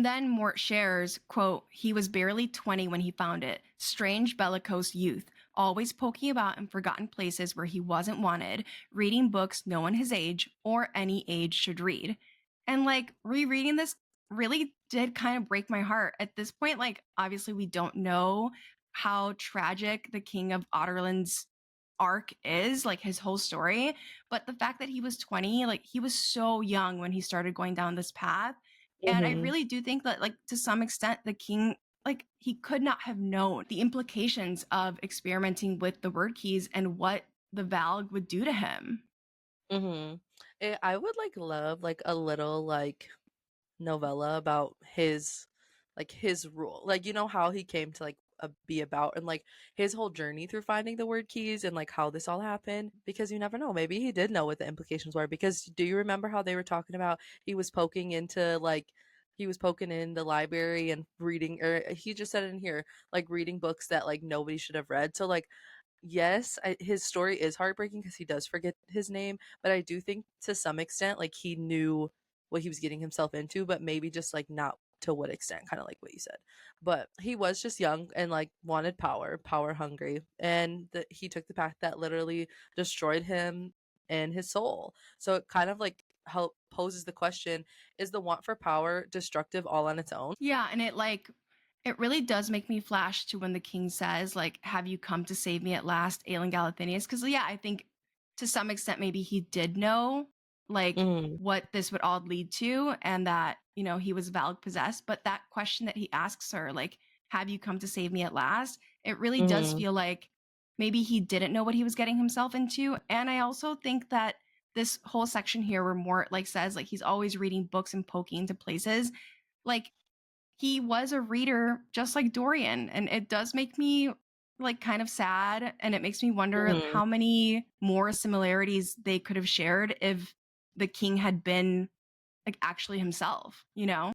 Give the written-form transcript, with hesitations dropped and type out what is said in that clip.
And then Mort shares, quote, "He was barely 20 when he found it. Strange, bellicose youth, always poking about in forgotten places where he wasn't wanted, reading books no one his age or any age should read." And like rereading this really did kind of break my heart. At this point, like obviously we don't know how tragic the King of Adarlan's arc is, like his whole story. But the fact that he was 20, like he was so young when he started going down this path. And I Hmm. really do think that, like, to some extent, the king, like, he could not have known the implications of experimenting with the word keys and what the Valg would do to him. Hmm. I would like love like a little like novella about his rule, like you know how he came to like be about, and like his whole journey through finding the word keys and like how this all happened, because you never know, maybe he did know what the implications were. Because do you remember how they were talking about he was poking in the library and reading, or he just said it in here, like reading books that like nobody should have read. So like yes, his story is heartbreaking because he does forget his name, but I do think to some extent, like he knew what he was getting himself into, but maybe just like not to what extent, kind of like what you said. But he was just young and like wanted power, power hungry, and he took the path that literally destroyed him and his soul. So it kind of like help poses the question: is the want for power destructive all on its own? Yeah, and it really does make me flash to when the king says, like, "Have you come to save me at last, Aelin Galathinius?" Because yeah, I think to some extent maybe he did know like Mm, what this would all lead to, and that he was Valg possessed. But that question that he asks her, like, "Have you come to save me at last?" It really does mm, feel like maybe he didn't know what he was getting himself into. And I also think that this whole section here where Mort like says like he's always reading books and poking into places, like he was a reader just like Dorian. And it does make me like kind of sad. And it makes me wonder mm. how many more similarities they could have shared if the king had been like actually himself, you know?